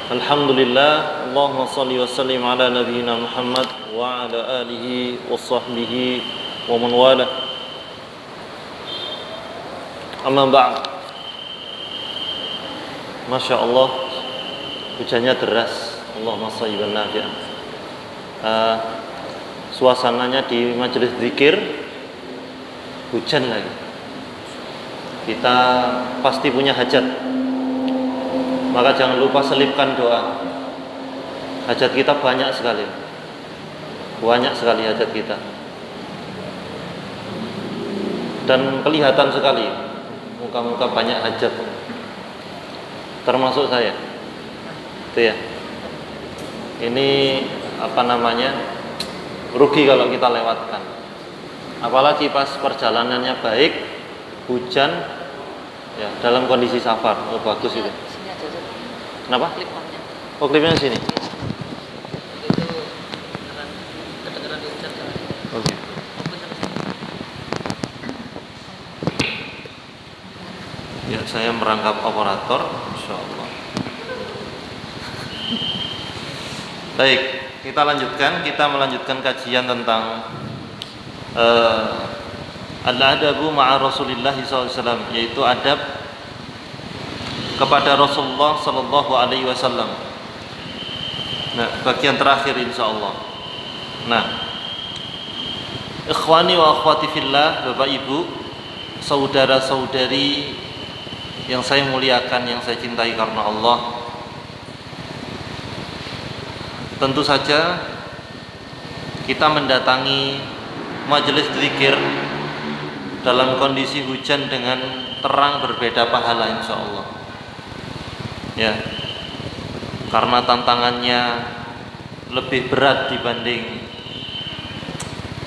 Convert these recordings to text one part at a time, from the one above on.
Alhamdulillah, Allahumma salli wa sallim ala nabiyyina Muhammad wa ala alihi wa sahbihi wa man wala. Amma ba'd. Masya Allah, hujannya deras. Allahumma sayyiban nafi'an. Suasananya di majelis zikir hujan lagi. Kita pasti punya hajat, maka jangan lupa selipkan doa. Hajat kita banyak sekali hajat kita, dan kelihatan sekali muka-muka banyak hajat, termasuk saya. Itu ya. Ini rugi kalau kita lewatkan. Apalagi pas perjalanannya baik, hujan, ya dalam kondisi safar, bagus itu. Kenapa? Oh, klipnya sini. Itu kedengeran di hujan. Oke. Ya, saya merangkap operator, insyaallah. Baik, kita melanjutkan kajian tentang al-adabu ma'a Rasulillah SAW, yaitu adab kepada Rasulullah sallallahu alaihi wasallam. Nah, bagian terakhir insyaallah. Nah, ikhwani wa akhwati fillah, Bapak Ibu, saudara-saudari yang saya muliakan, yang saya cintai karena Allah. Tentu saja kita mendatangi majelis zikir dalam kondisi hujan dengan terang berbeda pahala insyaallah. Ya, karena tantangannya lebih berat dibanding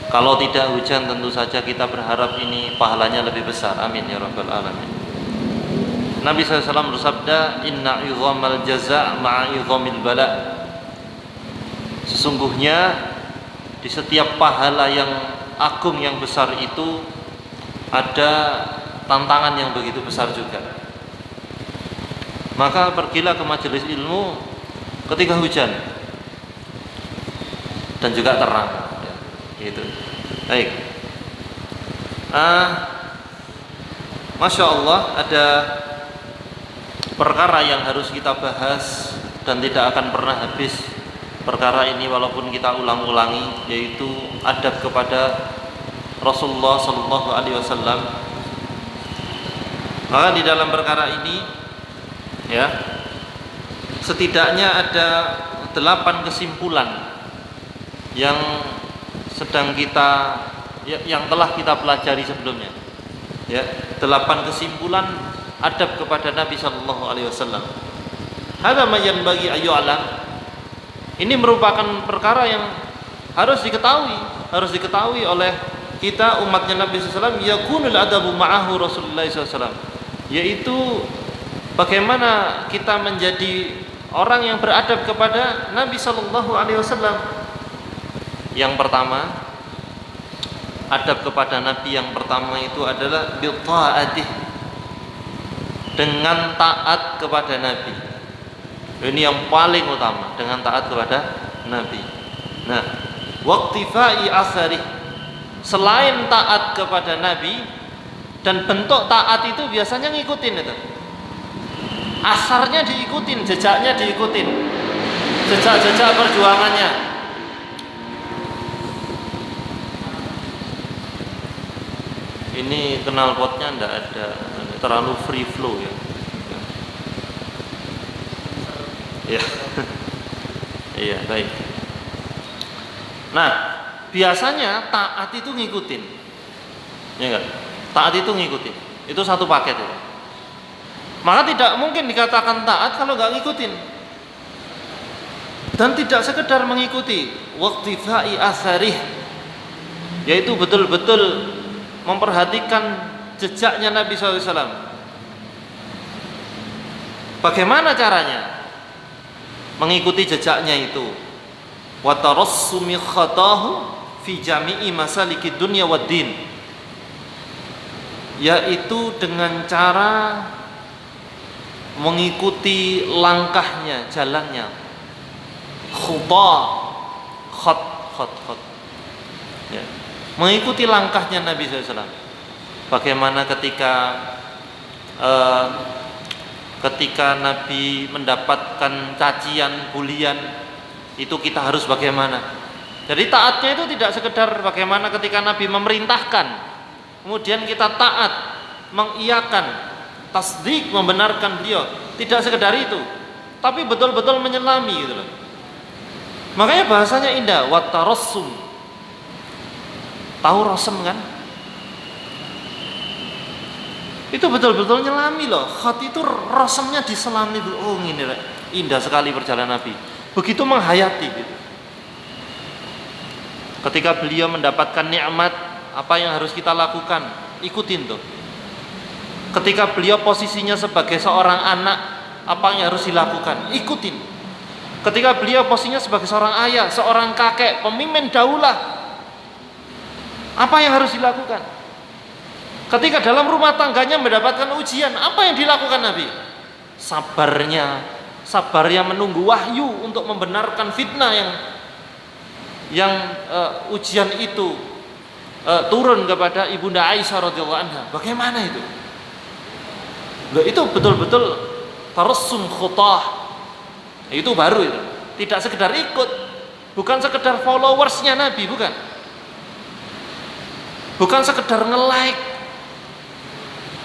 kalau tidak hujan. Tentu saja kita berharap ini pahalanya lebih besar. Amin ya rabbal alamin. Nabi SAW bersabda, inna idhamal jaza' ma'a idhamil bala. Sesungguhnya di setiap pahala yang agung, yang besar itu ada tantangan yang begitu besar juga. Maka pergilah ke majelis ilmu ketika hujan dan juga terang, gitu. Baik. Masya Allah, ada perkara yang harus kita bahas dan tidak akan pernah habis perkara ini walaupun kita ulang-ulangi, yaitu adab kepada Rasulullah Sallallahu Alaihi Wasallam. Maka di dalam perkara ini, ya, setidaknya ada 8 kesimpulan yang sedang kita, yang telah kita pelajari sebelumnya. Ya, 8 kesimpulan adab kepada Nabi Sallallahu Alaihi Wasallam. Hadza ma yanbaghi ayyu'lam. Ini merupakan perkara yang harus diketahui oleh kita umatnya Nabi SAW. Yakunul adabu ma'ahu Rasulullah SAW, yaitu bagaimana kita menjadi orang yang beradab kepada Nabi Sallallahu Alaihi Wasallam. Yang pertama, adab kepada Nabi yang pertama itu adalah bi ta'atih, dengan taat kepada Nabi. Ini yang paling utama, dengan taat kepada Nabi. Nah, waqtifai asari, selain taat kepada Nabi, dan bentuk taat itu biasanya ngikutin itu. Asarnya diikutin, jejaknya diikutin, jejak-jejak perjuangannya. Ini knalpotnya enggak ada, terlalu free flow ya. Ya. Iya, baik. Nah, biasanya taat itu ngikutin. Ya enggak? Taat itu ngikutin. Itu satu paket itu. Maka tidak mungkin dikatakan taat kalau nggak ngikutin. Dan tidak sekedar mengikuti, waqtifai asarih, yaitu betul-betul memperhatikan jejaknya Nabi SAW. Bagaimana caranya mengikuti jejaknya itu? Wa tarassumi khatahu fi jami'i masaliki dunya wad din, yaitu dengan cara mengikuti langkahnya, jalannya. Khuta, khot. Ya. Mengikuti langkahnya Nabi SAW. Bagaimana ketika Nabi mendapatkan cacian, bulian, itu kita harus bagaimana. Jadi taatnya itu tidak sekedar bagaimana ketika Nabi memerintahkan, kemudian kita taat, mengiyakan, tasdik, membenarkan beliau. Tidak sekedar itu, tapi betul-betul menyelami gitu loh. Makanya bahasanya indah, wattarassum. Tahu rasem kan? Itu betul-betul nyelami loh. Khat itu rasemnya diselami. Oh ini indah sekali perjalanan Nabi. Begitu menghayati gitu. Ketika beliau mendapatkan nikmat, apa yang harus kita lakukan? Ikutin tuh. Ketika beliau posisinya sebagai seorang anak, apa yang harus dilakukan? Ikutin. Ketika beliau posisinya sebagai seorang ayah, seorang kakek, pemimpin daulah, apa yang harus dilakukan? Ketika dalam rumah tangganya mendapatkan ujian, apa yang dilakukan Nabi? Sabarnya menunggu wahyu untuk membenarkan fitnah yang ujian itu turun kepada Ibunda Aisyah radhiyallahu anha. Bagaimana itu? Loh, itu betul-betul tarassum khutah. Itu baru itu. Tidak sekedar ikut, bukan sekedar followersnya Nabi, bukan. Bukan sekedar nge-like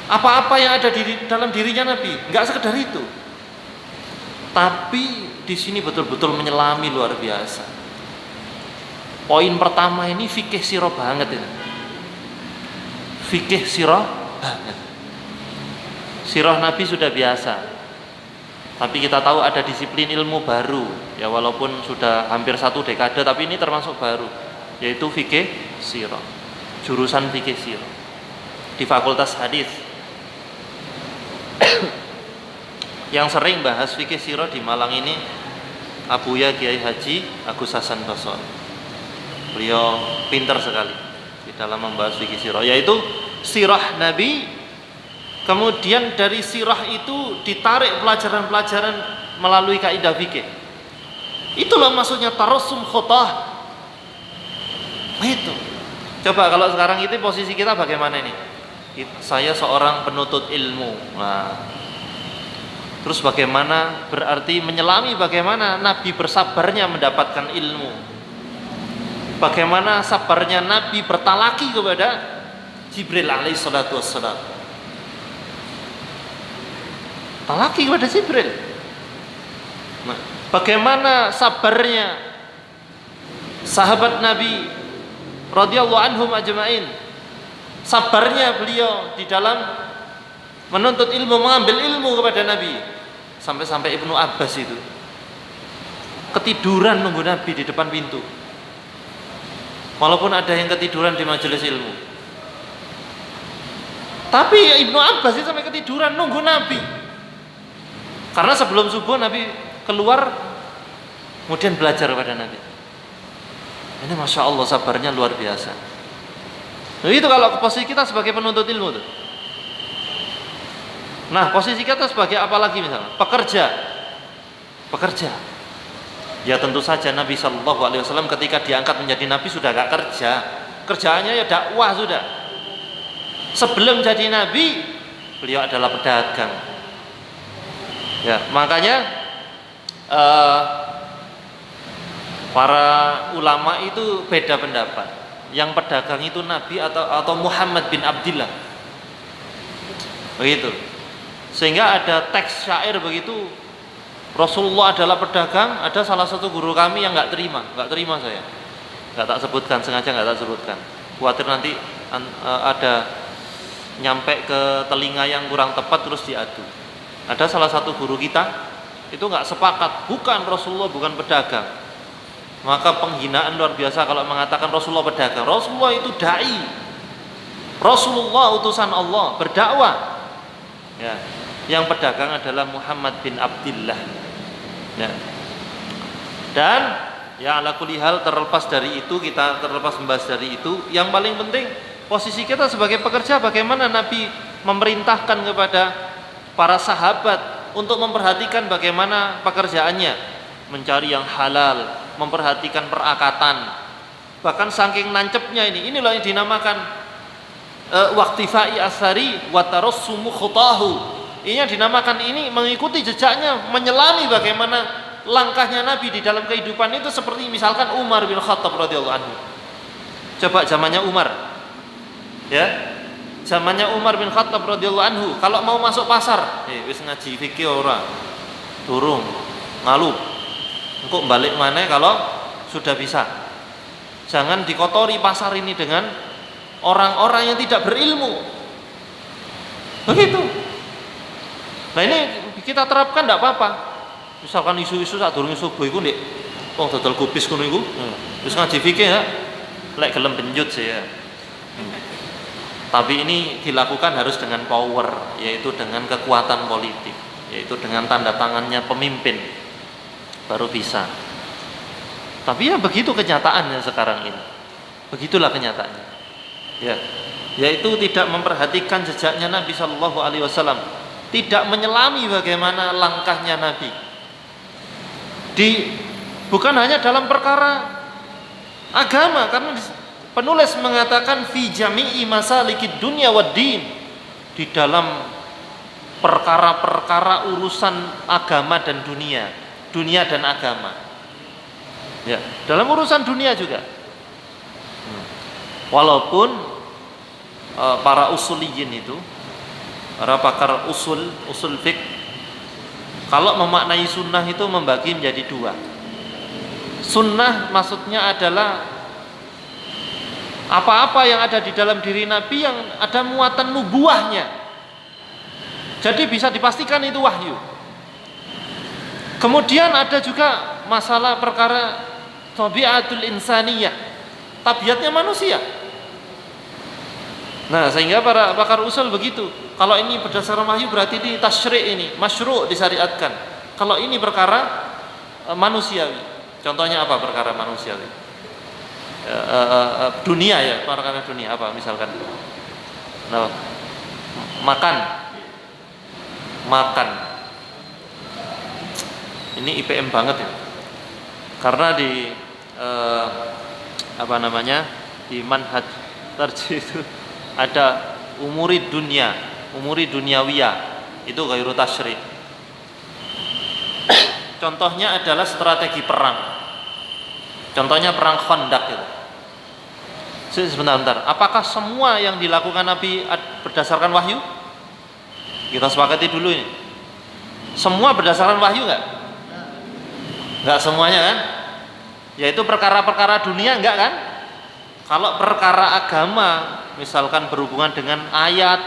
apa-apa yang ada di dalam dirinya Nabi, enggak sekedar itu. Tapi di sini betul-betul menyelami luar biasa. Poin pertama ini fikih sirah banget ini. Fikih sirah banget. Sirah Nabi sudah biasa. Tapi kita tahu ada disiplin ilmu baru, ya walaupun sudah hampir 1 dekade, tapi ini termasuk baru, yaitu fikih sirah, jurusan fikih sirah di Fakultas Hadis. Yang sering bahas fikih sirah di Malang ini Abuya Kiai Haji Agus Hasan Basori. Beliau pintar sekali di dalam membahas fikih sirah, yaitu sirah Nabi. Kemudian dari sirah itu ditarik pelajaran-pelajaran melalui kaidah fikih. Itulah maksudnya tarassum khutah. Itu. Coba kalau sekarang itu posisi kita bagaimana ini? Saya seorang penuntut ilmu. Nah, terus bagaimana berarti menyelami bagaimana Nabi bersabarnya mendapatkan ilmu. Bagaimana sabarnya Nabi bertalaki kepada Jibril alaihi salatu wassalam. Talaki kepada Jibril. Nah, bagaimana sabarnya sahabat Nabi radhiyallahu anhum ajma'in, sabarnya beliau di dalam menuntut ilmu, mengambil ilmu kepada Nabi. Sampai-sampai Ibnu Abbas itu ketiduran nunggu Nabi di depan pintu, walaupun ada yang ketiduran di majelis ilmu. Tapi Ibnu Abbas itu sampai ketiduran nunggu Nabi. Karena sebelum subuh Nabi keluar, kemudian belajar pada Nabi. Ini Masya Allah sabarnya luar biasa. Nah, itu kalau posisi kita sebagai penuntut ilmu tuh. Nah, posisi kita sebagai apa lagi misalnya? Pekerja. Ya tentu saja Nabi SAW ketika diangkat menjadi Nabi sudah gak kerja. Kerjaannya ya dakwah sudah. Sebelum jadi Nabi, beliau adalah pedagang. Ya, makanya para ulama itu beda pendapat. Yang pedagang itu Nabi atau Muhammad bin Abdillah. Begitu. Sehingga ada teks syair begitu. Rasulullah adalah pedagang. Ada salah satu guru kami yang nggak terima saya. Nggak tak sebutkan, sengaja nggak tak sebutkan. Khawatir nanti ada nyampe ke telinga yang kurang tepat terus diadu. Ada salah satu guru kita itu nggak sepakat, bukan Rasulullah bukan pedagang. Maka penghinaan luar biasa kalau mengatakan Rasulullah pedagang. Rasulullah itu dai. Rasulullah utusan Allah berdakwah. Ya, yang pedagang adalah Muhammad bin Abdillah. Ya. Dan ya ala kulli hal terlepas dari itu, kita terlepas membahas dari itu, yang paling penting posisi kita sebagai pekerja bagaimana Nabi memerintahkan kepada para sahabat untuk memperhatikan bagaimana pekerjaannya, mencari yang halal, memperhatikan perakatan. Bahkan saking nancepnya ini loh yang dinamakan waqtifai asari wa tarassumu khutahu. Ini yang dinamakan ini mengikuti jejaknya, menyelami bagaimana langkahnya Nabi di dalam kehidupan itu, seperti misalkan Umar bin Khattab radhiyallahu anhu. Coba zamannya Umar, ya, zamannya Umar bin Khattab radhiyallahu anhu, kalau mau masuk pasar, wis ngaji fikih ora, durung, ngalup, engko balik mana kalau sudah bisa. Jangan dikotori pasar ini dengan orang-orang yang tidak berilmu. Begitu. Nah ini kita terapkan tidak apa-apa. Misalkan isu-isu saat durung subuh iku ndek wong dodol kubis ngono iku, wis ngaji fikih ya. Lek gelem benjut sih ya. Tapi ini dilakukan harus dengan power, yaitu dengan kekuatan politik, yaitu dengan tanda tangannya pemimpin, baru bisa. Tapi ya begitu kenyataannya sekarang ini. Begitulah kenyataannya. Ya, yaitu tidak memperhatikan jejaknya Nabi Shallallahu Alaihi Wasallam, tidak menyelami bagaimana langkahnya Nabi. Bukan hanya dalam perkara agama, karena penulis mengatakan fi jami'i masalikid dunya wad din, di dalam perkara-perkara urusan agama dan dunia dan agama. Ya, dalam urusan dunia juga. Walaupun para usuliyin itu, para pakar usul fiqh, kalau memaknai sunnah itu membagi menjadi dua. Sunnah maksudnya adalah apa-apa yang ada di dalam diri Nabi yang ada muatan nubuahnya, jadi bisa dipastikan itu wahyu. Kemudian ada juga masalah perkara tabiatul insaniyah, tabiatnya manusia. Nah, sehingga para pakar usul begitu. Kalau ini berdasarkan wahyu berarti ini tasyri', ini masyru' disyariatkan. Kalau ini perkara manusiawi. Contohnya apa perkara manusiawi? Dunia ya, perkara dunia apa misalkan? Nah, makan. Ini IPM banget ya. Karena di di manhaj tarjih itu ada umuri dunyawiyah, itu ghairu tasyri'. Contohnya adalah strategi perang. Contohnya perang Khandaq itu. Sebentar. Apakah semua yang dilakukan Nabi berdasarkan wahyu? Kita sepakati dulu ini. Semua berdasarkan wahyu enggak? Enggak semuanya kan? Yaitu perkara-perkara dunia enggak kan? Kalau perkara agama, misalkan berhubungan dengan ayat,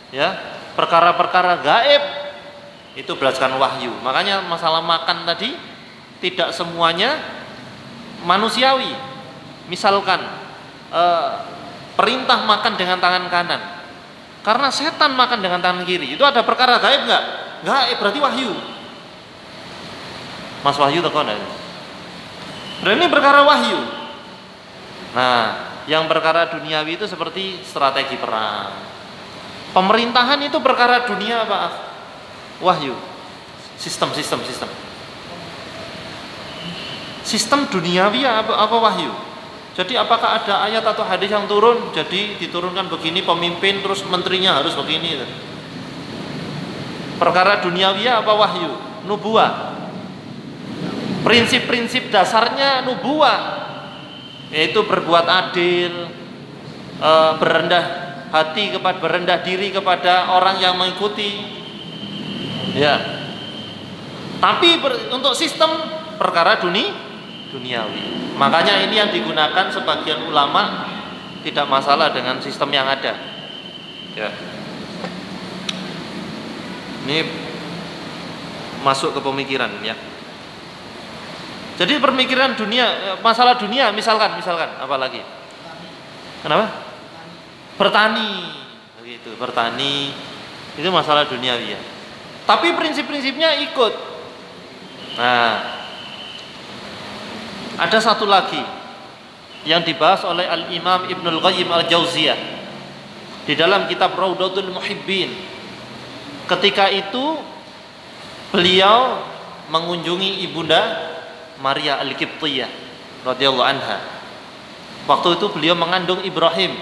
ya, perkara-perkara gaib, itu berdasarkan wahyu. Makanya masalah makan tadi tidak semuanya manusiawi. Misalkan perintah makan dengan tangan kanan, karena setan makan dengan tangan kiri, itu ada perkara gaib enggak? Gaib, berarti wahyu. Mas Wahyu tekan ya. Dan ini perkara wahyu. Nah, yang perkara duniawi itu seperti strategi perang. Pemerintahan itu perkara dunia apa? Wahyu. Sistem. Sistem duniawi apa wahyu? Jadi apakah ada ayat atau hadis yang turun, jadi diturunkan begini pemimpin terus menterinya harus begini? Perkara duniawi apa wahyu? Nubuah. Prinsip-prinsip dasarnya nubuah, yaitu berbuat adil, berendah diri kepada orang yang mengikuti, ya. Tapi untuk sistem perkara duniawi. Makanya ini yang digunakan sebagian ulama, tidak masalah dengan sistem yang ada, ya. Ini masuk ke pemikiran, ya. Jadi pemikiran dunia, masalah dunia, misalkan apa lagi? Kenapa? Bertani, begitu. Bertani itu masalah duniawi ya. Tapi prinsip-prinsipnya ikut. Nah, ada satu lagi yang dibahas oleh Al-Imam Ibnul Qayyim Al-Jauziyah di dalam kitab Raudatul Muhibbin. Ketika itu beliau mengunjungi ibunda Maria Al-Qibtiyah radhiyallahu anha. Waktu itu beliau mengandung Ibrahim.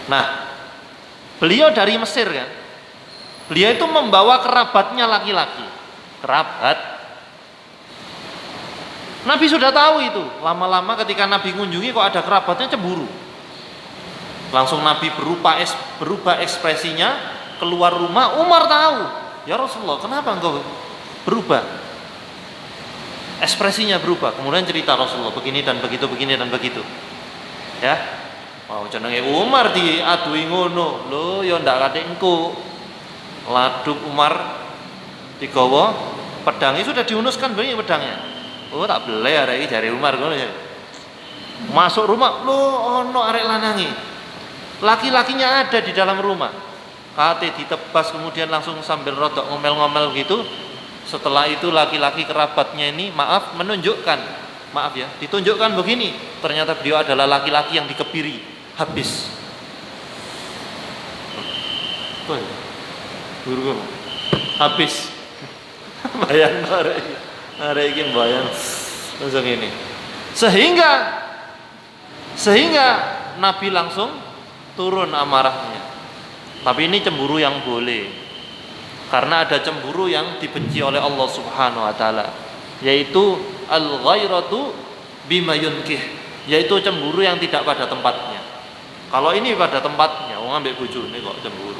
Nah, beliau dari Mesir kan. Beliau itu membawa kerabatnya laki-laki. Kerabat. Nabi sudah tahu itu. Lama-lama ketika Nabi mengunjungi kok ada kerabatnya, cemburu. Langsung Nabi berubah ekspresinya, keluar rumah. Umar tahu. Ya Rasulullah, kenapa engkau berubah? Ekspresinya berubah. Kemudian cerita Rasulullah begini dan begitu, begini dan begitu. Ya. Wow, jenenge Umar diadui ngono. Lho, ya ndak kate engko. Laduk Umar digawa, pedangnya sudah diunuskan begini pedangnya. Oh, tak beli arek iki jare Umar ngono ya. Masuk rumah, lho ono arek lanangi. Laki-lakinya ada di dalam rumah. Kate ditebas kemudian langsung sambil rodok ngomel-ngomel gitu. Setelah itu laki-laki kerabatnya ini ditunjukkan begini. Ternyata beliau adalah laki-laki yang dikepiri habis. Guru habis. Bayang arek iki bayang langsung ini. Sehingga Nabi langsung turun amarahnya. Tapi ini cemburu yang boleh. Karena ada cemburu yang dibenci oleh Allah Subhanahu wa taala, yaitu al-ghairatu bima yunkih, yaitu cemburu yang tidak pada tempatnya. Kalau ini pada tempatnya, wong ambek bojone kok cemburu.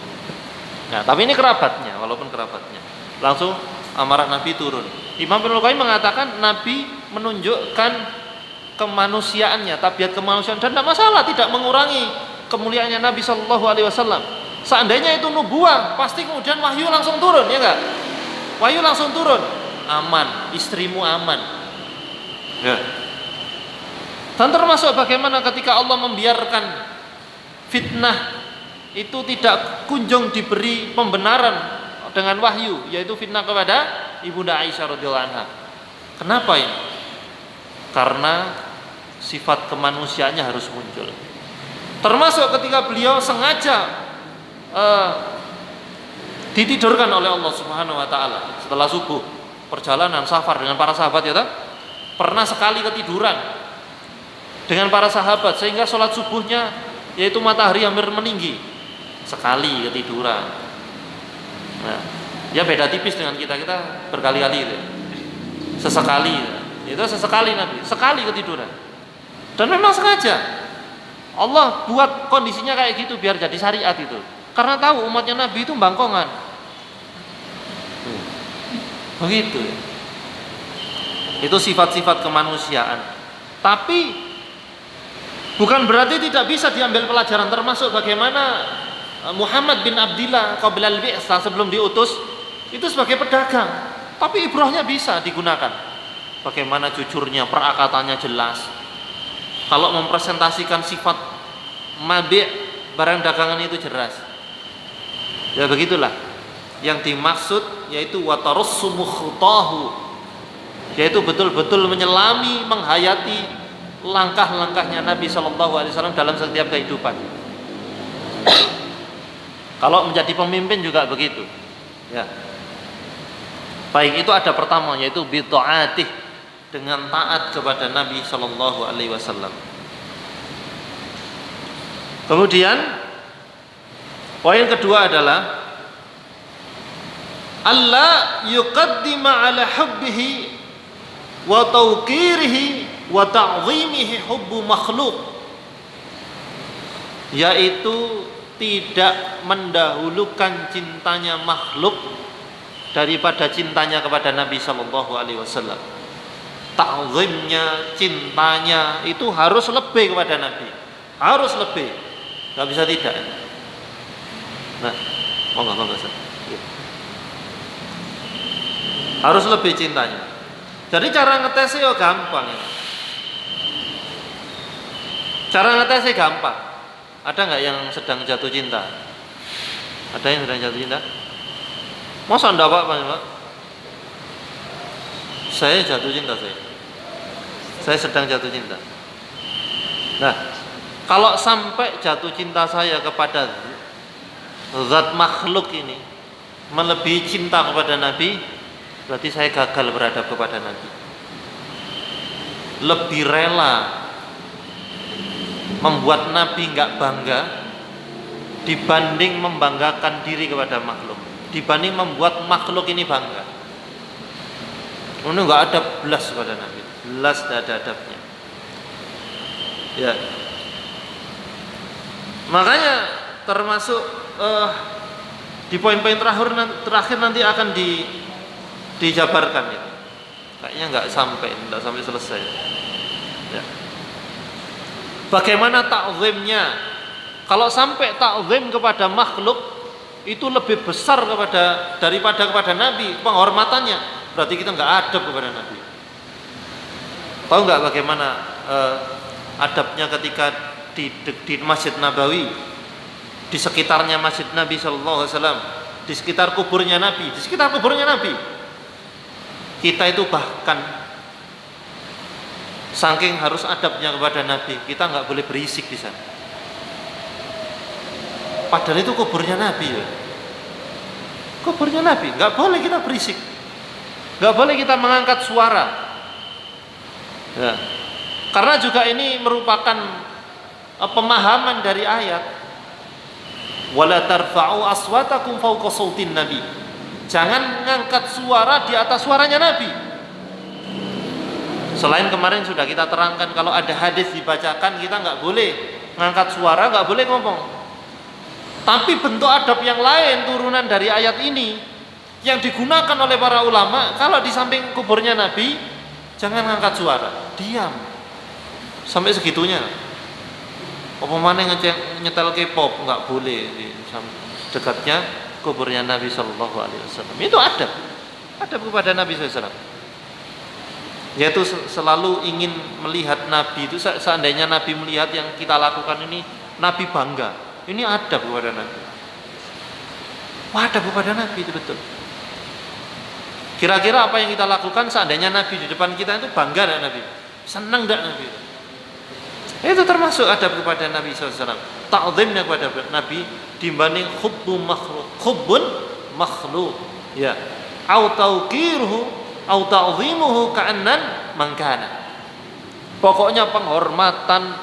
Nah, tapi ini kerabatnya, walaupun kerabatnya. Langsung amarah Nabi turun. Imam Ibnu Qayyim mengatakan Nabi menunjukkan kemanusiaannya, tabiat kemanusiaan, dan tidak masalah, tidak mengurangi kemuliaannya Nabi Shallallahu Alaihi Wasallam. Seandainya itu nubuah, pasti kemudian wahyu langsung turun, ya enggak? Wahyu langsung turun, aman, istrimu aman. Ya. Dan termasuk bagaimana ketika Allah membiarkan fitnah itu tidak kunjung diberi pembenaran dengan wahyu, yaitu fitnah kepada ibunda Aisyah radhiyallahu anha. Kenapa ini? Karena sifat kemanusiaannya harus muncul. Termasuk ketika beliau sengaja ditidurkan oleh Allah Subhanahu wa taala setelah subuh, perjalanan safar dengan para sahabat, ya tak? Pernah sekali ketiduran dengan para sahabat sehingga sholat subuhnya, yaitu matahari hampir meninggi, sekali ketiduran. Nah, ya beda tipis dengan kita berkali-kali itu. Sesekali Nabi, sekali ketiduran. Dan memang sengaja Allah buat kondisinya kayak gitu biar jadi syariat itu. Karena tahu umatnya Nabi itu bangkongan. Begitu ya. Itu sifat-sifat kemanusiaan. Tapi bukan berarti tidak bisa diambil pelajaran, termasuk bagaimana Muhammad bin Abdillah qabla al-bi'tsah, sebelum diutus, itu sebagai pedagang. Tapi ibrahnya bisa digunakan. Bagaimana jujurnya, perakatannya jelas. Kalau mempresentasikan sifat mabi', barang dagangan itu jelas. Ya begitulah. Yang dimaksud yaitu watarussumu khutahu, yaitu betul-betul menyelami, menghayati langkah-langkahnya Nabi Shallallahu Alaihi Wasallam dalam setiap kehidupan. Kalau menjadi pemimpin juga begitu. Ya. Baik, itu ada pertama, yaitu bitaatih, dengan taat kepada Nabi Shallallahu Alaihi Wasallam. Kemudian poin kedua adalah Allah yuqaddima ala hubbihi wa tawqirihi wa ta'zimihi hubbu makhluk, yaitu tidak mendahulukan cintanya makhluk daripada cintanya kepada Nabi Shallallahu Alaihi Wasallam. Ta'zimnya, cintanya itu harus lebih kepada Nabi, harus lebih, nggak bisa tidak. Nah, monggo Ustaz. Harus lebih cintanya. Jadi cara ngetesnya gampang ya. Cara ngetesnya gampang. Ada nggak yang sedang jatuh cinta? Ada yang sedang jatuh cinta? Masa enggak Pak? Saya jatuh cinta saya sedang jatuh cinta. Nah, kalau sampai jatuh cinta saya kepada zat makhluk ini melebihi cinta kepada Nabi, berarti saya gagal beradab kepada Nabi. Lebih rela membuat Nabi nggak bangga dibanding membanggakan diri kepada makhluk, dibanding membuat makhluk ini bangga. Ini nggak ada belas kepada Nabi, belas tidak ada adabnya. Ya, makanya termasuk di poin-poin terakhir nanti akan dijabarkan itu. Kayaknya nggak sampai selesai. Ya. Bagaimana ta'zimnya? Kalau sampai ta'zim kepada makhluk itu lebih besar daripada kepada Nabi penghormatannya, berarti kita nggak adab kepada Nabi. Tahu nggak bagaimana adabnya ketika di Masjid Nabawi, di sekitarnya Masjid Nabi Sallallahu Alaihi Wasallam, di sekitar kuburnya Nabi, kita itu bahkan saking harus adabnya kepada Nabi, kita nggak boleh berisik di sana. Padahal itu kuburnya Nabi ya. Kuburnya Nabi, nggak boleh kita berisik, nggak boleh kita mengangkat suara. Ya. Karena juga ini merupakan pemahaman dari ayat wala tarfa'u aswatakum fawqa sautin nabi. Jangan mengangkat suara di atas suaranya Nabi. Selain kemarin sudah kita terangkan, kalau ada hadis dibacakan kita nggak boleh mengangkat suara, nggak boleh ngomong. Tapi bentuk adab yang lain turunan dari ayat ini yang digunakan oleh para ulama, kalau di samping kuburnya Nabi jangan mengangkat suara, diam sampai segitunya. Apa mana nyetel K-pop nggak boleh di dekatnya kuburnya Nabi Shallallahu Alaihi Wasallam. Itu adab kepada Nabi SAW. Yaitu selalu ingin melihat Nabi itu, seandainya Nabi melihat yang kita lakukan ini, Nabi bangga. Ini adab kepada Nabi. Adab kepada Nabi itu betul. Kira-kira apa yang kita lakukan seandainya Nabi di depan kita itu bangga enggak Nabi? Senang enggak Nabi? Itu termasuk adab kepada Nabi SAW. Ta'zimnya kepada Nabi dibanding hubbun makhluk. Ya. Au tauqiruhu au ta'zimuhu ka'annan mangkana. Pokoknya penghormatan,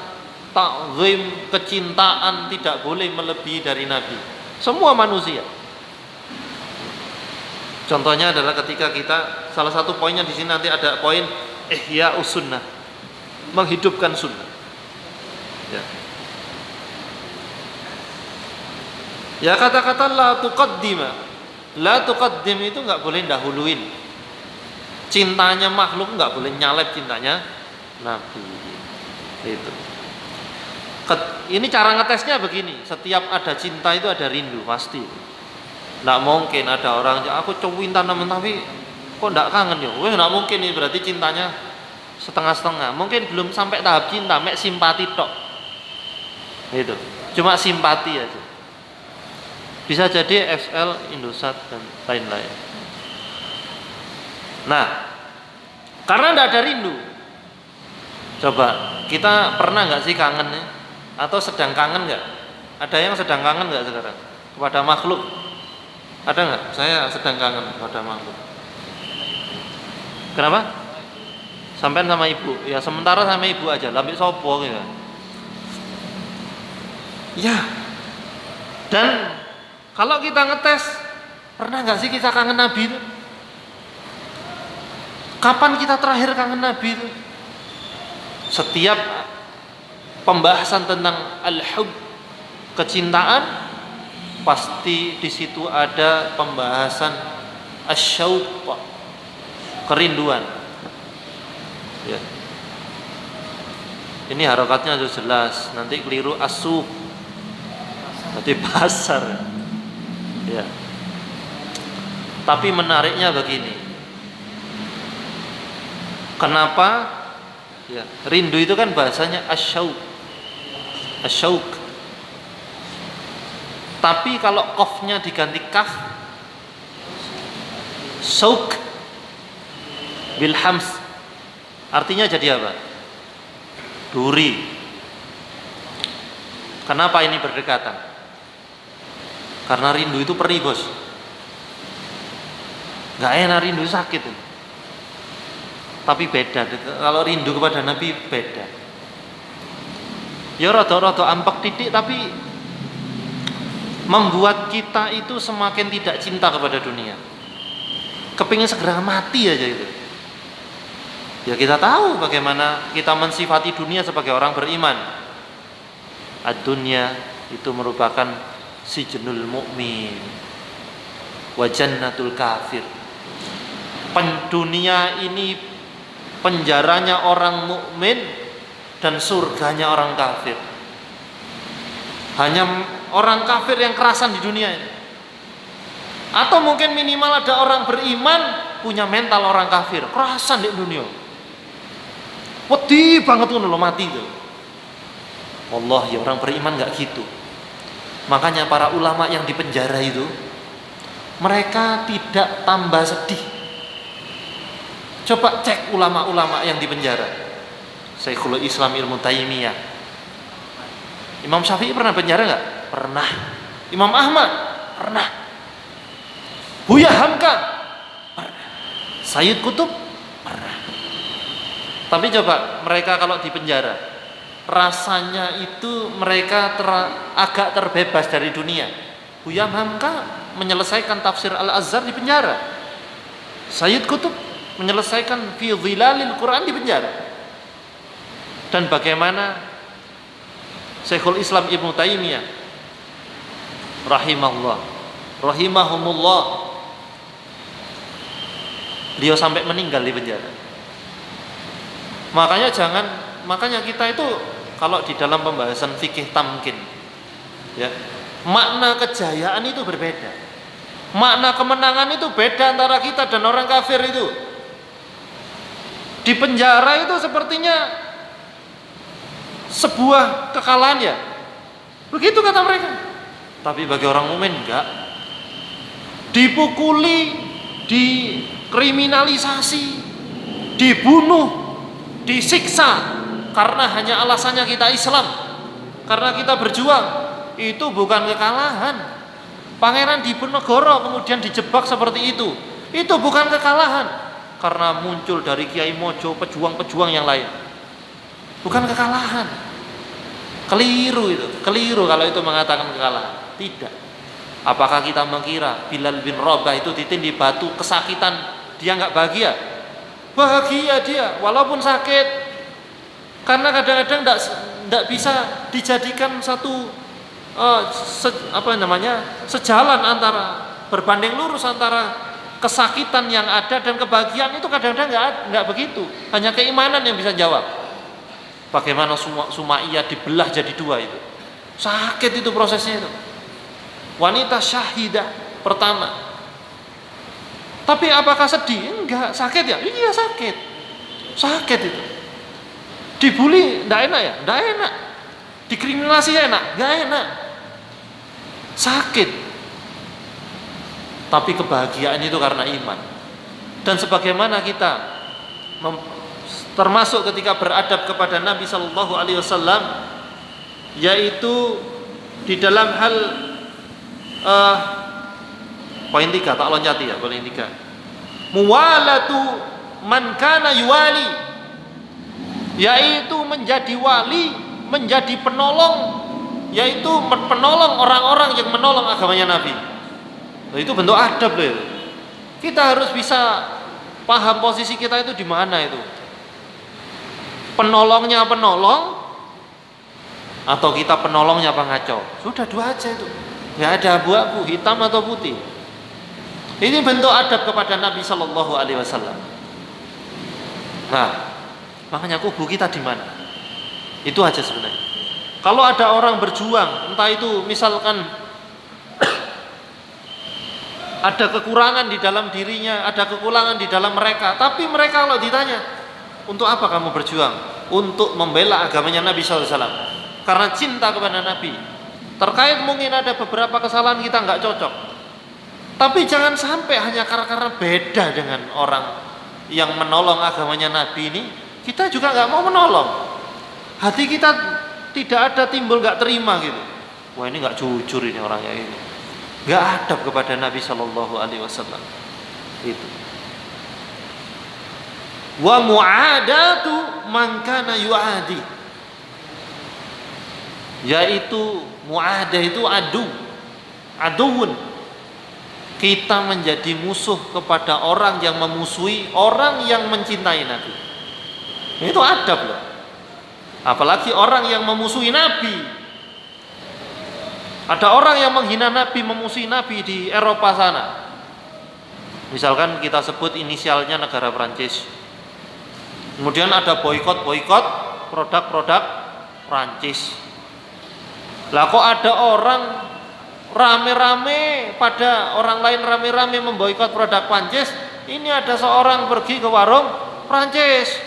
ta'zim, kecintaan tidak boleh melebihi dari Nabi. Semua manusia. Contohnya adalah ketika kita, salah satu poinnya di sini nanti ada poin ihya'us sunnah, menghidupkan sunnah. Ya. Ya, kata-kata la tuqaddim itu nggak boleh dahuluin. Cintanya makhluk nggak boleh nyalep cintanya Nabi. Itu. Ini cara ngetesnya begini. Setiap ada cinta itu ada rindu pasti. Nggak mungkin ada orang aku cinta namun tapi kok nggak kangen ya? Nggak mungkin, ini berarti cintanya setengah-setengah. Mungkin belum sampai tahap cinta, mek simpati tok. Itu. Cuma simpati aja. Bisa jadi XL, Indosat dan lain-lain. Nah, karena tidak ada rindu. Coba kita pernah nggak sih kangen ya? Atau sedang kangen nggak? Ada yang sedang kangen nggak sekarang kepada makhluk? Ada nggak? Saya sedang kangen kepada makhluk. Kenapa? Sampean sama ibu. Ya sementara sama ibu aja. Lambik sopo gitu. Ya. Dan kalau kita ngetes, pernah nggak sih kita kangen Nabi itu? Kapan kita terakhir kangen Nabi itu? Setiap pembahasan tentang al-hub, kecintaan, pasti di situ ada pembahasan asyauq, kerinduan. Ya. Ini harokatnya sudah jelas. Nanti keliru asuh. Nanti pasar. Ya. Tapi menariknya begini. Kenapa? Ya, rindu itu kan bahasanya asyauq. Asyauq. Tapi kalau qafnya diganti kaf, sauq bil hams, artinya jadi apa? Duri. Kenapa ini berdekatan? Karena rindu itu perih, Bos. Nggak enak, rindu sakit. Tapi beda, kalau rindu kepada Nabi beda. Ya rada-rada ampak titik, tapi membuat kita itu semakin tidak cinta kepada dunia. Kepingin segera mati aja itu. Ya kita tahu bagaimana kita mensifati dunia sebagai orang beriman. Ad-dunya itu merupakan sijnul mu'min wa jannatul kafir. Dunia ini penjaranya orang mukmin dan surganya orang kafir. Hanya orang kafir yang kerasan di dunia ini. Atau mungkin minimal ada orang beriman punya mental orang kafir, kerasan di dunia. Wedi banget tuh lo mati tuh. Wallahi orang beriman nggak gitu. Makanya para ulama yang di penjara itu mereka tidak tambah sedih. Coba cek ulama-ulama yang di penjara. Syekhul Islam Ibnu Taimiyah. Imam Syafi'i pernah penjara nggak? Pernah. Imam Ahmad pernah. Buya Hamka pernah. Sayyid Qutb pernah. Tapi coba mereka kalau di penjara, rasanya itu mereka agak terbebas dari dunia. Buya Hamka menyelesaikan tafsir Al-Azhar di penjara. Sayyid Qutb menyelesaikan fi dhilalil Quran di penjara. Dan bagaimana Syekhul Islam Ibnu Taimiyah rahimahumullah, dia sampai meninggal di penjara. Makanya kita itu kalau di dalam pembahasan fikih tamkin, ya, makna kejayaan itu berbeda. Makna kemenangan itu beda antara kita dan orang kafir itu. Di penjara itu sepertinya sebuah kekalahan ya. Begitu kata mereka. Tapi bagi orang mukmin enggak. Dipukuli, dikriminalisasi, dibunuh, disiksa karena hanya alasannya kita Islam, karena kita berjuang, itu bukan kekalahan. Pangeran Diponegoro kemudian dijebak seperti itu bukan kekalahan, karena muncul dari Kiai Mojo pejuang-pejuang yang lain, bukan kekalahan. Keliru kalau itu mengatakan kekalahan. Tidak. Apakah kita mengira Bilal bin Rabah itu ditindih batu kesakitan dia nggak bahagia? Bahagia dia walaupun sakit, karena kadang-kadang tidak bisa dijadikan satu sejalan antara, berbanding lurus antara kesakitan yang ada dan kebahagiaan itu. Kadang-kadang nggak begitu, hanya keimanan yang bisa jawab. Bagaimana Sumaiyah dibelah jadi dua itu, sakit itu prosesnya itu. Wanita syahidah pertama. Tapi apakah sedih? Enggak. Sakit ya? Iya sakit. Sakit itu. Dibully enggak enak ya? Enggak enak. Dikriminasi enak? Enggak enak. Sakit. Tapi kebahagiaan itu karena iman. Dan sebagaimana kita termasuk ketika beradab kepada Nabi sallallahu alaihi wasallam, yaitu di dalam hal poin 3 tak loncati ya, poin 3. Muwalatu man kana yuwali, yaitu menjadi wali, menjadi penolong, yaitu penolong orang-orang yang menolong agamanya Nabi. Nah, itu bentuk adab loh. Kita harus bisa paham posisi kita itu di mana itu. Penolongnya penolong atau kita penolongnya pengacau. Sudah dua aja itu. Nggak ada abu-abu, hitam atau putih. Ini bentuk adab kepada Nabi Shallallahu Alaihi Wasallam. Nah, makanya kubu kita di mana? Itu aja sebenarnya. Kalau ada orang berjuang, entah itu misalkan ada kekurangan di dalam dirinya, ada kekurangan di dalam mereka, tapi mereka kalau ditanya, untuk apa kamu berjuang? Untuk membela agamanya Nabi Shallallahu Alaihi Wasallam. Karena cinta kepada Nabi. Terkait mungkin ada beberapa kesalahan kita nggak cocok, tapi jangan sampai hanya karena beda dengan orang yang menolong agamanya Nabi ini, kita juga nggak mau menolong. Hati kita tidak ada timbul nggak terima gitu. Wah ini nggak jujur ini orangnya ini. nggak adab kepada Nabi Shallallahu Alaihi Wasallam. Itu. Wa mu'adatu man kana yu'adi, yaitu mu'adah itu aduun. Kita menjadi musuh kepada orang yang memusuhi orang yang mencintai Nabi. Itu adab loh. Apalagi orang yang memusuhi Nabi. Ada orang yang menghina Nabi, memusuhi Nabi di Eropa sana. Misalkan kita sebut inisialnya negara Prancis. Kemudian ada boikot produk-produk Prancis. Lah kok ada orang rame-rame, pada orang lain rame-rame memboikot produk Prancis, ini ada seorang pergi ke warung Prancis.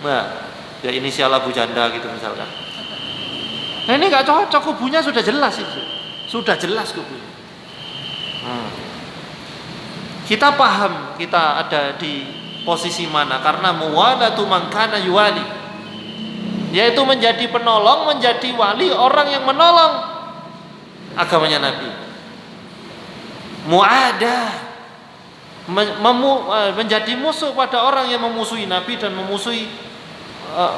Nah, ya inisial Abu Janda gitu misalkan. Nah ini nggak cocok, kubunya sudah jelas itu, sudah jelas kubunya. Kita paham kita ada di posisi mana, karena muwalatu man kana yuwali, yaitu menjadi penolong, menjadi wali orang yang menolong agamanya Nabi. Mu'adah, menjadi musuh pada orang yang memusuhi Nabi dan memusuhi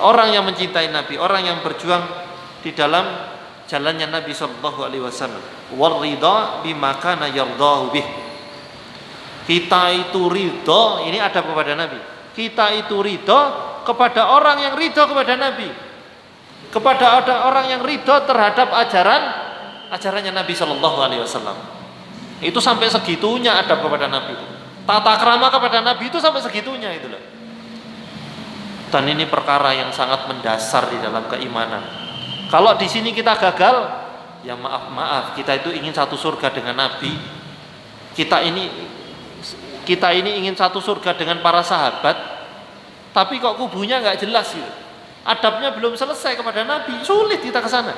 orang yang mencintai Nabi, orang yang berjuang di dalam jalannya Nabi sallallahu alaihi wasallam. Wal ridha bima kana yardahu bih. Kita itu ridha, ini adab kepada Nabi. Kita itu ridha kepada orang yang ridha kepada Nabi, kepada orang yang ridha terhadap ajarannya Nabi Shallallahu Alaihi Wasallam. Itu sampai segitunya adab kepada Nabi. Tata krama kepada Nabi itu sampai segitunya itu loh. Dan ini perkara yang sangat mendasar di dalam keimanan. Kalau di sini kita gagal, ya maaf, kita itu ingin satu surga dengan Nabi. Kita ini ingin satu surga dengan para sahabat, tapi kok kubunya nggak jelas gitu. Adabnya belum selesai kepada Nabi, sulit kita ke sana.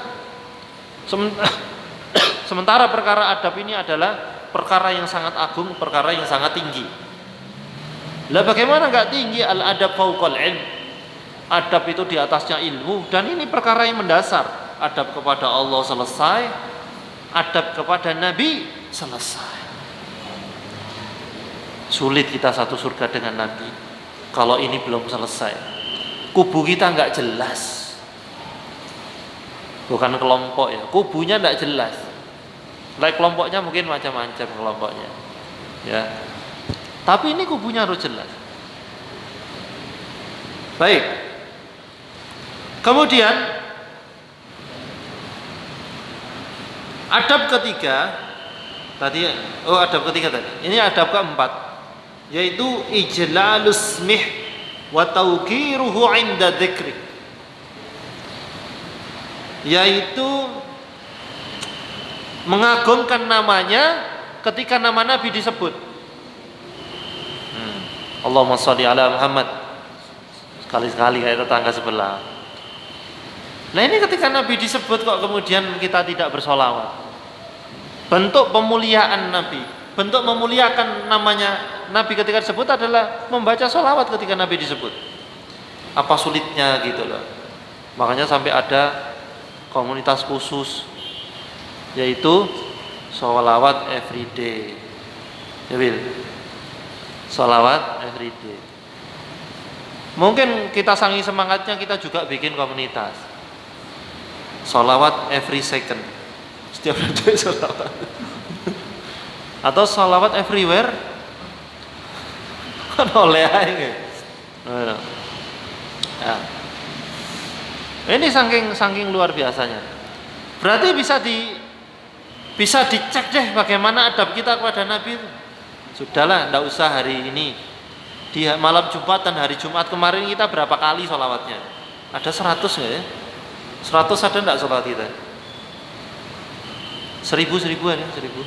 Sementara perkara adab ini adalah perkara yang sangat agung, perkara yang sangat tinggi. Lah bagaimana nggak tinggi? Al adab fauqal ilm. Adab itu di atasnya ilmu, dan ini perkara yang mendasar. Adab kepada Allah selesai, adab kepada Nabi selesai. Sulit kita satu surga dengan Nabi kalau ini belum selesai. Kubu kita nggak jelas, bukan kelompok ya, kubunya nggak jelas. Like kelompoknya mungkin macam-macam kelompoknya, ya. Tapi ini kubunya harus jelas. Baik. Kemudian adab ketiga tadi, adab ketiga tadi. Ini adab keempat, yaitu ijlalus mih wa tawqiruhu 'inda dzikri, yaitu mengagungkan namanya ketika nama Nabi disebut. Allahumma sholli ala Muhammad, sekali-sekali kayak tetangga sebelah. Nah ini ketika Nabi disebut kok kemudian kita tidak bersolawat. Bentuk pemuliaan Nabi, bentuk memuliakan namanya Nabi ketika disebut adalah membaca sholawat ketika Nabi disebut. Apa sulitnya gitu loh. Makanya sampai ada komunitas khusus, yaitu sholawat everyday. Ya Bil, sholawat everyday. Mungkin kita saking semangatnya kita juga bikin komunitas sholawat every second, setiap detik sholawat. Atau sholawat everywhere, kan oleh aja. Nah, ini saking luar biasanya. Berarti bisa dicek deh bagaimana adab kita kepada Nabi itu. Sudahlah, tidak usah hari ini. Di malam Jumat dan hari Jumat kemarin kita berapa kali sholawatnya? Ada 100 nggak ya? 100 ada enggak sholat kita? 1000 ya, 1000.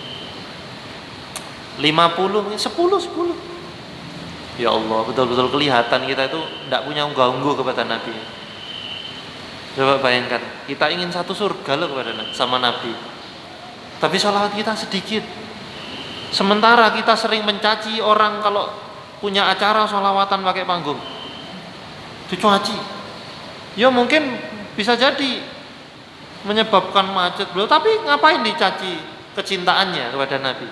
50, 10. Ya Allah, betul-betul kelihatan kita itu tidak punya unggah-ungguh kepada Nabi. Coba bayangkan, kita ingin satu surga loh kepada sama Nabi, tapi sholawat kita sedikit. Sementara kita sering mencaci orang kalau punya acara sholawatan pakai panggung, dicaci. Ya mungkin bisa jadi menyebabkan macet beliau, tapi ngapain dicaci kecintaannya kepada Nabi.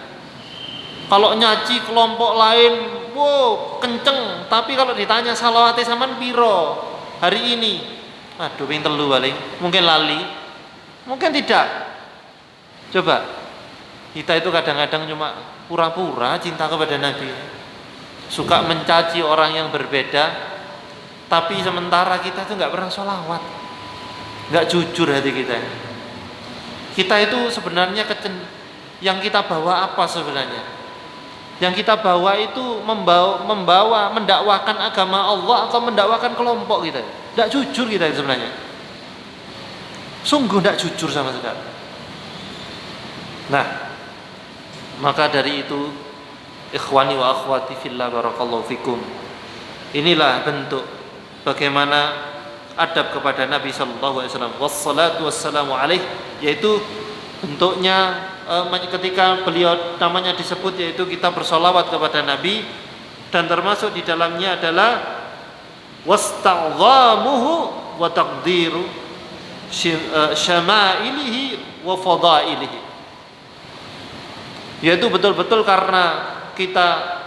Kalau nyaci kelompok lain, wow kenceng, tapi kalau ditanya salawate sampean piro hari ini, aduh ping telu paling, mungkin lali, mungkin tidak. Coba kita itu kadang-kadang cuma pura-pura cinta kepada Nabi, suka mencaci orang yang berbeda, tapi sementara kita itu nggak pernah sholawat, nggak jujur hati kita. Kita itu sebenarnya yang kita bawa apa sebenarnya? Yang kita bawa itu mendakwakan agama Allah atau mendakwakan kelompok kita? Tidak jujur kita sebenarnya. Sungguh tidak jujur sama sekali. Nah, maka dari itu, ikhwani wa akhwati fillah barakallahu fikum. Inilah bentuk bagaimana adab kepada Nabi sallallahu alaihi wasallam. Wassalatu wassalamu alaihi, yaitu bentuknya ketika beliau namanya disebut, yaitu kita bersolawat kepada Nabi, dan termasuk di dalamnya adalah wasta'dhamuhu wa taqdiru syama'ilihi wa fadailihi, yaitu betul-betul karena kita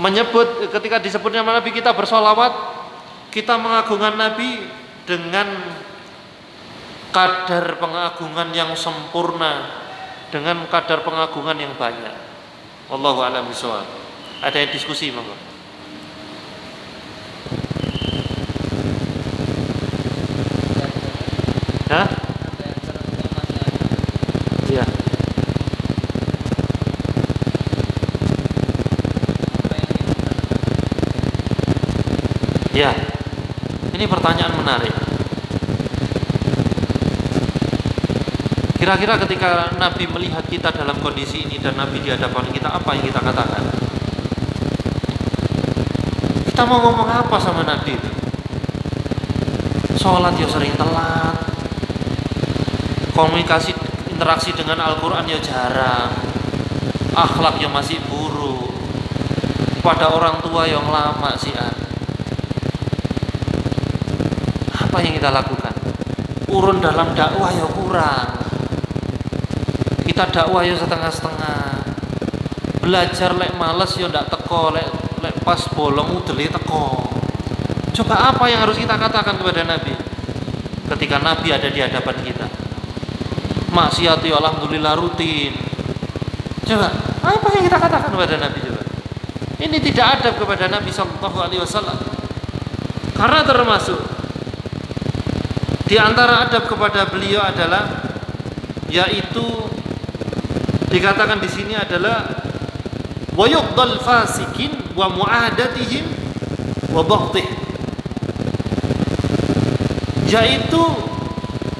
menyebut, ketika disebut nama Nabi kita bersolawat, kita mengagungkan Nabi dengan kadar pengagungan yang sempurna, dengan kadar pengagungan yang banyak. Wallahu a'lam bishawab. Ada yang diskusi monggo? Hah? Iya. Ya. Ini pertanyaan menarik. Kira-kira ketika Nabi melihat kita dalam kondisi ini dan Nabi di hadapan kita, apa yang kita katakan? Kita mau ngomong apa sama Nabi itu? Sholat ya sering telat, komunikasi interaksi dengan Al-Quran ya jarang, akhlak ya masih buruk, pada orang tua yang lama sih. Apa yang kita lakukan? Urun dalam dakwah ya kurang, kita dakwah ya setengah-setengah, belajar lek males ya ndak teko, lek pas bolong udele teko. Coba apa yang harus kita katakan kepada Nabi ketika Nabi ada di hadapan kita? Maksiat ya alhamdulillah rutin. Coba apa yang kita katakan kepada Nabi? Coba, ini tidak adab kepada Nabi sallallahu alaihi wasallam. Karena termasuk di antara adab kepada beliau adalah, yaitu dikatakan di sini adalah wa yuqdal fasikin wa mu'ahadatihim wa baghdih, yaitu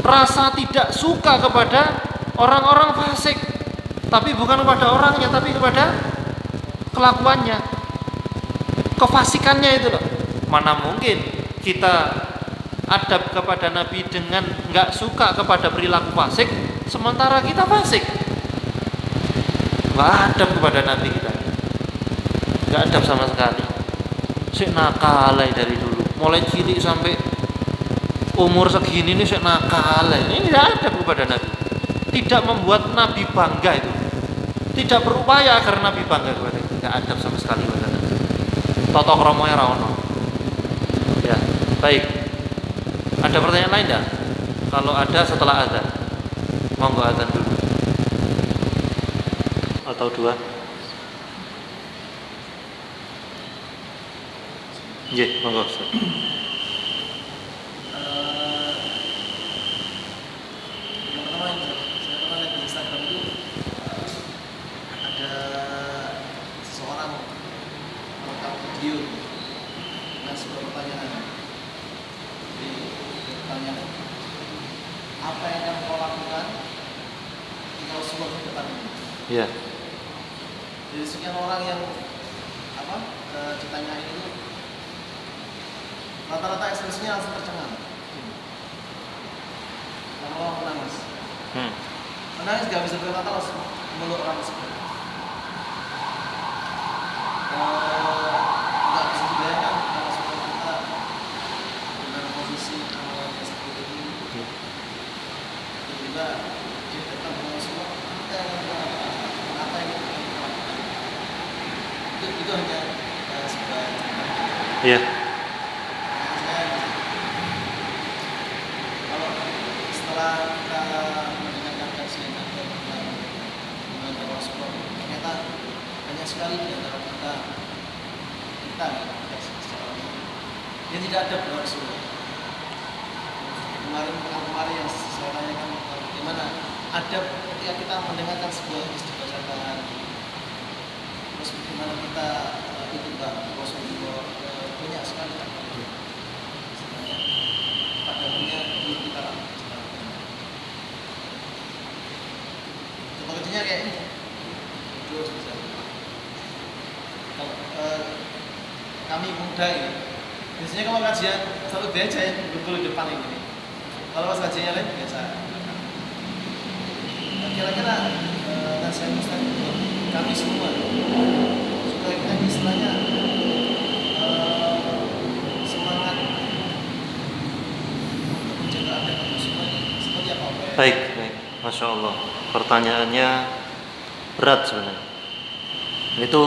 rasa tidak suka kepada orang-orang fasik, tapi bukan kepada orangnya, tapi kepada kelakuannya, kefasikannya itu loh. Mana mungkin kita adab kepada Nabi dengan nggak suka kepada perilaku fasik, sementara kita fasik. Nggak adab kepada Nabi kita, nggak adab sama sekali. Sik nakal dari dulu, mulai cilik sampai umur segini ini sik nakal. Ini tidak adab kepada Nabi, tidak membuat Nabi bangga itu, tidak berupaya agar Nabi bangga kepada kita. Nggak adab sama sekali kepada Nabi. Toto kromonya rawono. Ya, baik. Ada pertanyaan lain enggak? Kalau ada setelah azan, monggo azan dulu. Atau dua? Nggih, monggo. Apa yang akan kau lakukan jika Rasulullah di depan ini? Iya. Jadi sekian orang yang ditanya itu rata-rata ekspresinya langsung tercengang. Lama-lama menangis. Menangis gak bisa berkata langsung mulut orang tersebut. Gak bisa dibayangkan kalau seorang kita dengan posisi awalnya seperti ini. Tiba-tiba dia datang dengan Rasulullah Ya. Kalau setelah kita mendengarkan kajian atau mendengar Rasulullah, ternyata banyak sekali di antara kita yang tidak ada pada Rasulullah. Kemarin yang saya tanyakan bagaimana ada ketika kita mendengarkan sebuah hadis dibacakan, terus bagaimana kita ikut Rasulullah, banyak sekali padahalnya belum kita lakukan. Coba kerjanya kayak ini dulu saja. Kalau kami muda ini biasanya kalau kajian satu beja ya duduk di depan ini. Kalau pas kajiannya lain biasa. Kira-kira nasihat Ustaz untuk kami semua supaya kita istilahnya semangat untuk menjaga adab semua ini seperti apa? Baik. Masya Allah. Pertanyaannya berat sebenarnya. Itu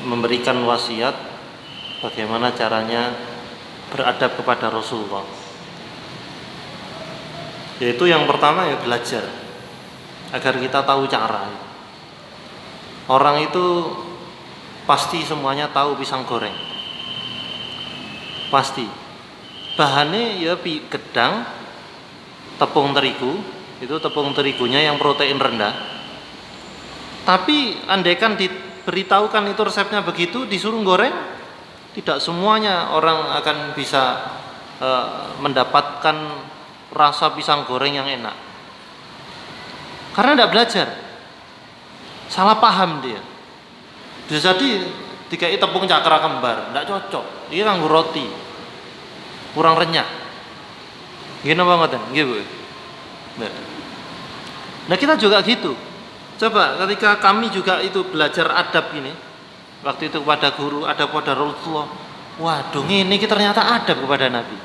memberikan wasiat bagaimana caranya beradab kepada Rasulullah. Yaitu yang pertama ya belajar agar kita tahu cara. Orang itu pasti semuanya tahu pisang goreng. Pasti. Bahannya ya gedang, tepung terigu, itu tepung terigunya yang protein rendah. Tapi andaikan diberitahukan itu resepnya begitu, disuruh goreng, tidak semuanya orang akan bisa mendapatkan rasa pisang goreng yang enak. Karena tidak belajar. Salah paham dia. Bisa jadi dikai tepung cakra kembar, tidak cocok. Ini nganggo roti. Kurang renyah. Gini banget kan? Gitu. Nah, kita juga gitu. Coba ketika kami juga itu belajar adab ini, waktu itu kepada guru, adab kepada Rasulullah. Waduh, ini ternyata adab kepada Nabi.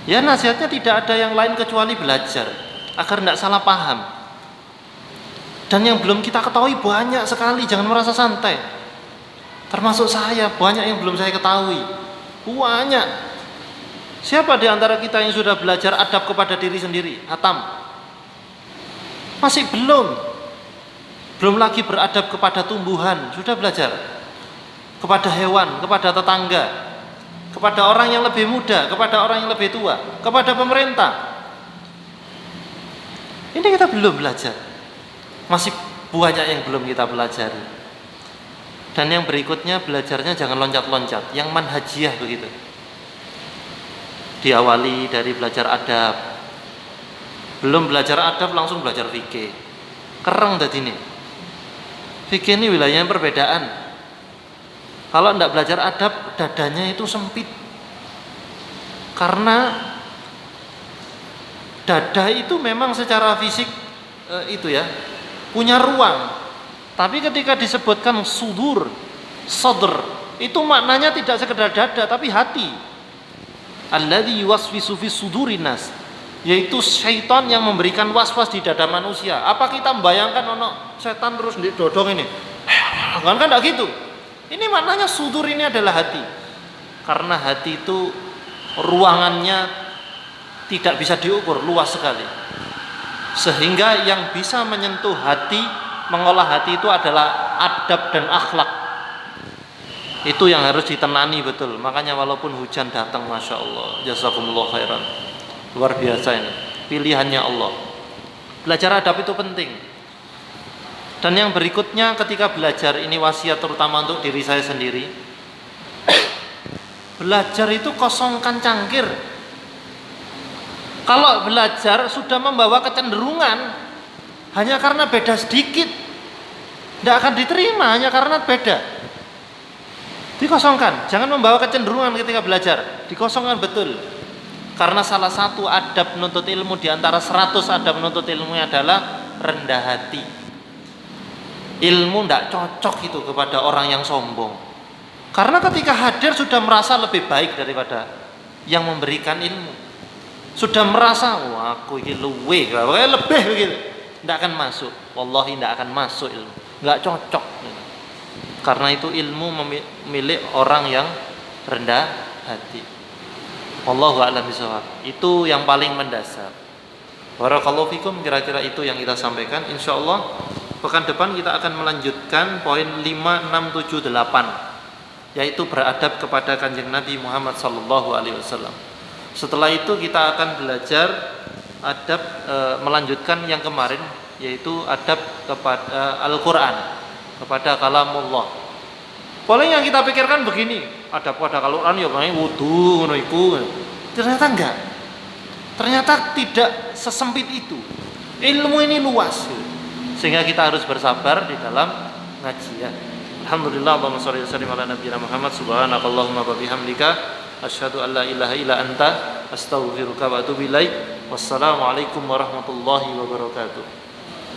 Ya nasihatnya tidak ada yang lain kecuali belajar agar tidak salah paham. Dan yang belum kita ketahui banyak sekali, jangan merasa santai. Termasuk saya, banyak yang belum saya ketahui. Banyak. Siapa di antara kita yang sudah belajar adab kepada diri sendiri? Hatam. Masih belum. Belum lagi beradab kepada tumbuhan, sudah belajar. Kepada hewan, kepada tetangga, kepada orang yang lebih muda, kepada orang yang lebih tua, kepada pemerintah. Ini kita belum belajar. Masih banyak yang belum kita pelajari. Dan yang berikutnya belajarnya jangan loncat-loncat, yang manhajiyah begitu. Diawali dari belajar adab. Belum belajar adab langsung belajar fikih. Kereng tadi ini. Fikih ini wilayahnya perbedaan. Kalau tidak belajar adab, dadanya itu sempit. Karena dada itu memang secara fisik itu ya punya ruang. Tapi ketika disebutkan sudur, sadr, itu maknanya tidak sekedar dada tapi hati. Alladzi yuwaswisu fi sudurinas, yaitu syaitan yang memberikan was-was di dada manusia. Apa kita membayangkan setan terus didodong ini? Kan enggak gitu. Ini maknanya sudur ini adalah hati. Karena hati itu ruangannya tidak bisa diukur, luas sekali. Sehingga yang bisa menyentuh hati, mengolah hati itu adalah adab dan akhlak. Itu yang harus ditenani betul. Makanya walaupun hujan datang, Masya Allah, jazakumullah khairan, luar biasa ini pilihannya Allah. Belajar adab itu penting. Dan yang berikutnya ketika belajar, ini wasiat terutama untuk diri saya sendiri. Belajar itu kosongkan cangkir. Kalau belajar sudah membawa kecenderungan hanya karena beda sedikit, tidak akan diterima hanya karena beda. Dikosongkan, jangan membawa kecenderungan ketika belajar. Dikosongkan betul. Karena salah satu adab menuntut ilmu di antara 100 adab menuntut ilmu adalah rendah hati. Ilmu tidak cocok itu kepada orang yang sombong. Karena ketika hadir sudah merasa lebih baik daripada yang memberikan ilmu. Sudah merasa, wah aku ini lebih begitu. Tidak akan masuk. Wallahi tidak akan masuk ilmu. Tidak cocok. Karena itu ilmu milik orang yang rendah hati. Wallahu a'lam bishawab. Itu yang paling mendasar. Barakallahu fikum, kira-kira itu yang kita sampaikan. Insyaallah pekan depan kita akan melanjutkan poin 5, 6, 7, 8, yaitu beradab kepada Kanjeng Nabi Muhammad sallallahu alaihi wasallam. Setelah itu kita akan belajar adab melanjutkan yang kemarin, yaitu adab kepada Al-Qur'an, kepada kalamullah. Paling yang kita pikirkan begini, adab pada Al-Qur'an ya paling wudu ngono iku. Ternyata enggak. Ternyata tidak sesempit itu. Ilmu ini luas, sehingga kita harus bersabar di dalam ngaji ya. Alhamdulillah, Allahumma shalli wa sallim ala nabiyina Muhammad. Subhanakallahumma wa bihamdika asyhadu an la ilaha illa anta astaghfiruka wa atubu ilaik. Wassalamualaikum warahmatullahi wabarakatuh.